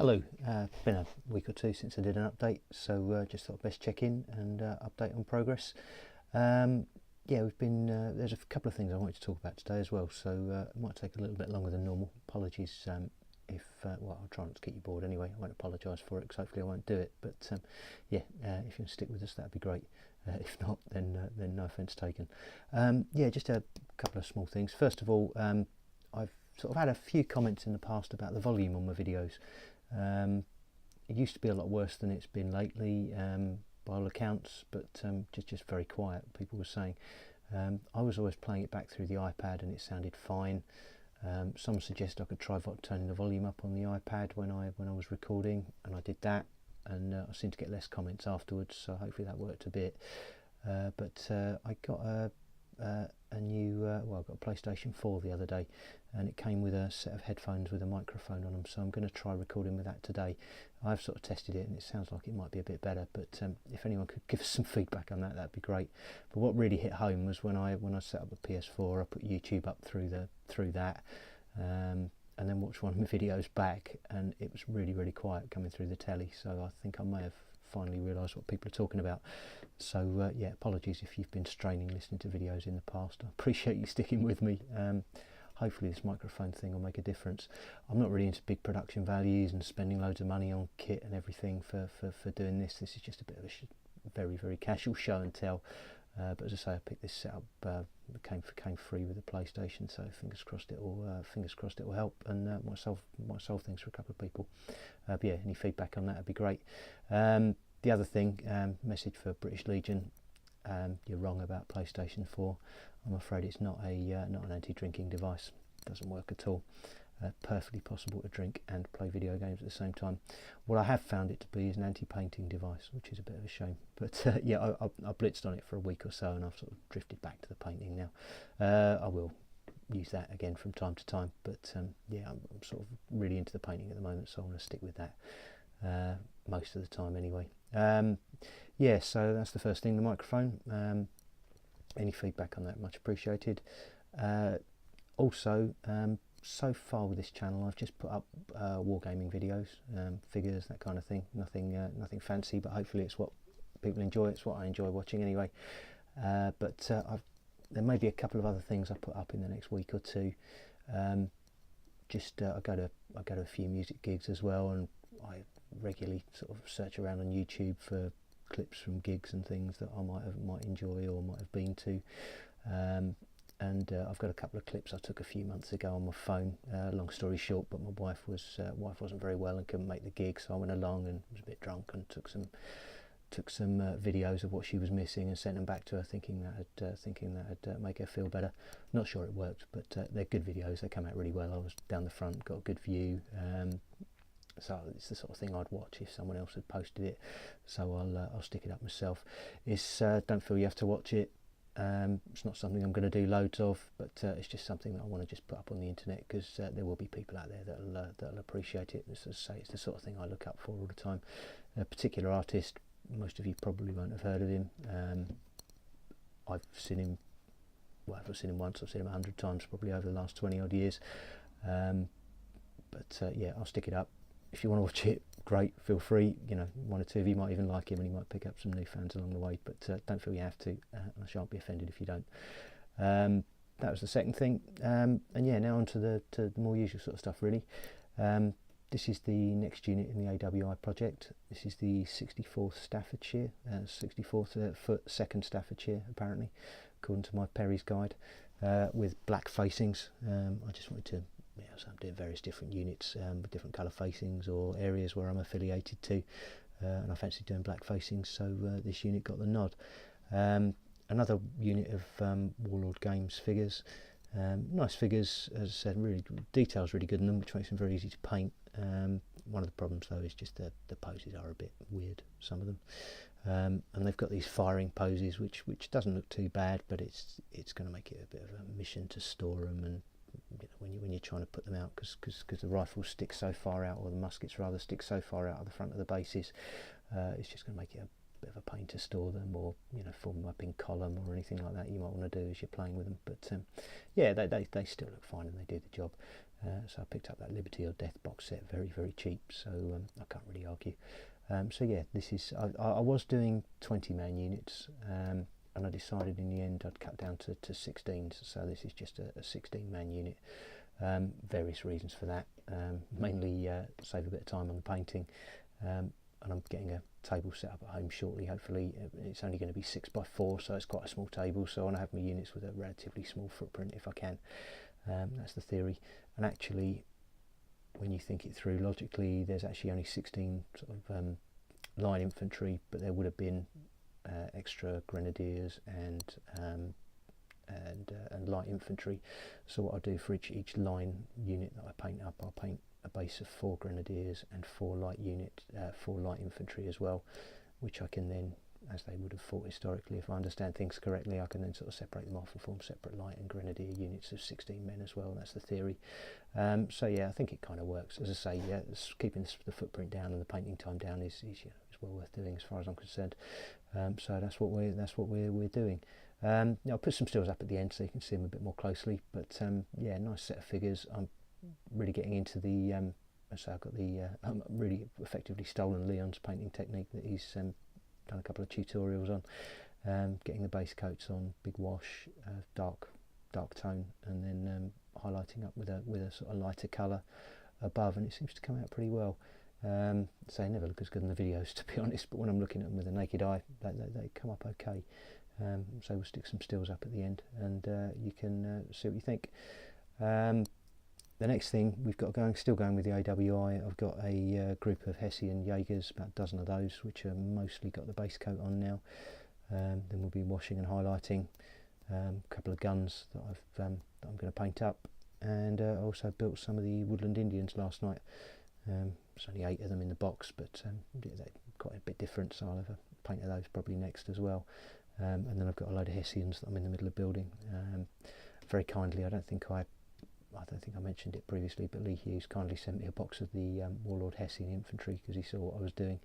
Hello, been a week or two since I did an update, so just thought best check in and update on progress. Yeah, we've been there's a couple of things I wanted to talk about today as well, so it might take a little bit longer than normal. Apologies if well, I'll try not to keep you bored anyway. I won't apologise for it because hopefully I won't do it. But yeah, if you can stick with us, that'd be great. If not, then no offence taken. Yeah, just a couple of small things. First of all, I've sort of had a few comments in the past about the volume on my videos. It used to be a lot worse than it's been lately, by all accounts, but just very quiet. People were saying I was always playing it back through the iPad and it sounded fine. Some suggested I could try turning the volume up on the iPad when I was recording, and I did that, and I seemed to get less comments afterwards, so hopefully that worked a bit. But I got a new well, I got a PlayStation 4 the other day, and it came with a set of headphones with a microphone on them, so I'm going to try recording with that today. I've sort of tested it and it sounds like it might be a bit better, but if anyone could give us some feedback on that, that'd be great. But what really hit home was when I set up the PS4, I put YouTube up through that, and then watched one of my videos back, and it was really quiet coming through the telly, so I think I may have finally realised what people are talking about. So yeah, apologies if you've been straining listening to videos in the past. I appreciate you sticking with me. Hopefully this microphone thing will make a difference. I'm not really into big production values and spending loads of money on kit and everything for doing this. This is just a bit of a very casual show and tell. But as I say, I picked this setup. It came free with the PlayStation, so fingers crossed it will help, and might solve things for a couple of people. But yeah, any feedback on that would be great. The other thing, message for British Legion: you're wrong about PlayStation 4. I'm afraid it's not an anti-drinking device. It doesn't work at all. Perfectly possible to drink and play video games at the same time. What I have found it to be is an anti-painting device, which is a bit of a shame. But yeah, I blitzed on it for a week or so, and I've sort of drifted back to the painting now. I will use that again from time to time, but yeah, I'm sort of really into the painting at the moment, so I'm going to stick with that most of the time anyway. Yeah, so that's the first thing, the microphone. Any feedback on that, much appreciated. Also, so far with this channel, I've just put up wargaming videos, figures, that kind of thing. Nothing fancy, but hopefully it's what people enjoy. It's what I enjoy watching anyway. But there may be a couple of other things I put up in the next week or two. I go to a few music gigs as well, and I regularly sort of search around on YouTube for clips from gigs and things that I might enjoy or might have been to. And I've got a couple of clips I took a few months ago on my phone. Long story short, but my wife wasn't very well and couldn't make the gig, so I went along and was a bit drunk and took some videos of what she was missing and sent them back to her, thinking that'd make her feel better. Not sure it worked, but they're good videos. They come out really well. I was down the front, got a good view. So it's the sort of thing I'd watch if someone else had posted it. So I'll stick it up myself. Don't feel you have to watch it. It's not something I'm going to do loads of, but it's just something that I want to just put up on the internet, because there will be people out there that'll appreciate it. As I say, it's the sort of thing I look up for all the time. A particular artist, most of you probably won't have heard of him. I've seen him once. I've seen him 100 times probably over the last 20 odd years. But yeah, I'll stick it up. If you want to watch it, great, feel free. You know, one or two of you might even like him, and you might pick up some new fans along the way, but don't feel you have to. I shan't be offended if you don't. That was the second thing. And yeah, now on to the more usual sort of stuff really. This is the next unit in the AWI project. This is the 64th Staffordshire, 64th foot 2nd Staffordshire apparently, according to my Perry's guide, with black facings. I just wanted to, so I'm doing various different units with different colour facings or areas where I'm affiliated to, and I fancy doing black facings, so this unit got the nod. Another unit of Warlord Games figures. Nice figures, as I said, really details really good in them, which makes them very easy to paint. One of the problems though is just the poses are a bit weird, some of them, and they've got these firing poses which doesn't look too bad, but it's going to make it a bit of a mission to store them, and when you're trying to put them out, because the rifles stick so far out, or the muskets rather stick so far out of the front of the bases, it's just going to make it a bit of a pain to store them, or form them up in column or anything like that you might want to do as you're playing with them. But yeah, they still look fine and they do the job. So I picked up that Liberty or Death box set very cheap, so I can't really argue. So yeah, this is, I was doing 20-man units, and I decided in the end I'd cut down to 16s, so this is just a 16-man unit. Various reasons for that, mainly save a bit of time on the painting, and I'm getting a table set up at home shortly, hopefully. It's only going to be 6x4, so it's quite a small table, so I want to have my units with a relatively small footprint if I can. That's the theory. And actually, when you think it through logically, there's actually only 16 sort of line infantry, but there would have been extra grenadiers and light infantry. So what I'll do for each line unit that I paint up, I'll paint a base of 4 grenadiers and 4 light infantry as well, which I can then, as they would have fought historically, if I understand things correctly, I can then sort of separate them off and form separate light and grenadier units of 16 men as well. That's the theory. So yeah, I think it kind of works. As I say, yeah, keeping the footprint down and the painting time down is well worth doing as far as I'm concerned. So that's what we're doing. I'll put some stills up at the end so you can see them a bit more closely. But yeah, nice set of figures. I'm really getting into the. So I've got the really effectively stolen Leon's painting technique that he's done a couple of tutorials on. Getting the base coats on, big wash, dark tone, and then highlighting up with a sort of lighter colour above, and it seems to come out pretty well. So they never look as good in the videos, to be honest, but when I'm looking at them with the naked eye, they come up okay. So we'll stick some stills up at the end, and you can see what you think. The next thing we've got going, still going with the AWI, I've got a group of Hessian Jaegers, about a dozen of those, which are mostly got the base coat on now. Then we'll be washing and highlighting a couple of guns that that I'm going to paint up, and I also built some of the Woodland Indians last night. There's only 8 of them in the box, but they're quite a bit different, so I'll have a paint of those probably next as well. And then I've got a load of Hessians that I'm in the middle of building. Very kindly, I don't think I mentioned it previously, but Lee Hughes kindly sent me a box of the Warlord Hessian infantry because he saw what I was doing.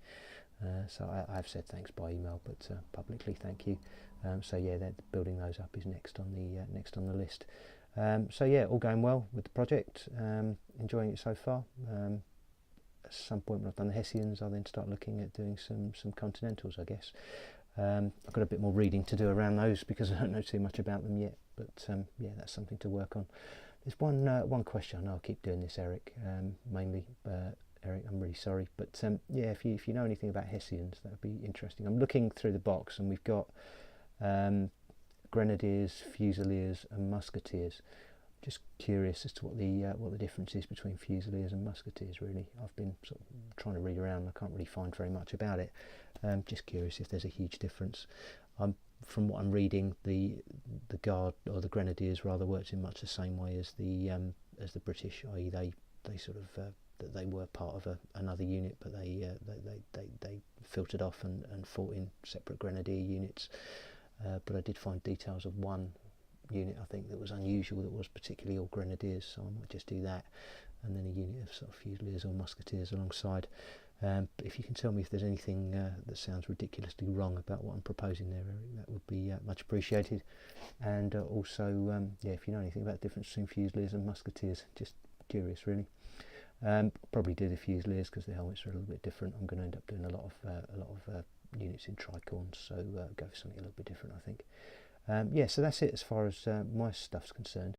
So I have said thanks by email, but publicly thank you. So yeah, building those up is next on the list. So yeah, all going well with the project. Enjoying it so far. At some point when I've done the Hessians, I'll then start looking at doing some Continentals, I guess. I've got a bit more reading to do around those because I don't know too much about them yet, but yeah, that's something to work on. There's one question. I know I'll keep doing this, Eric, mainly. Eric, I'm really sorry, but yeah, if you know anything about Hessians, that would be interesting. I'm looking through the box, and we've got Grenadiers, Fusiliers, and Musketeers. Just curious as to what the difference is between Fusiliers and Musketeers. Really, I've been sort of trying to read around. I can't really find very much about it. Just curious if there's a huge difference. From what I'm reading, the Guard, or the Grenadiers rather, works in much the same way as the British, i.e. they sort of that they were part of another unit, but they filtered off and fought in separate Grenadier units. But I did find details of one unit, I think, that was unusual, that was particularly all Grenadiers, so I might just do that, and then a unit of sort of Fusiliers or Musketeers alongside. But if you can tell me if there's anything that sounds ridiculously wrong about what I'm proposing there, Eric, that would be much appreciated. And also, yeah, if you know anything about the difference between Fusiliers and Musketeers, just curious, really. Probably do the Fusiliers because the helmets are a little bit different. I'm going to end up doing a lot of units in tricorns, so go for something a little bit different, I think. Yeah, so that's it as far as my stuff's concerned.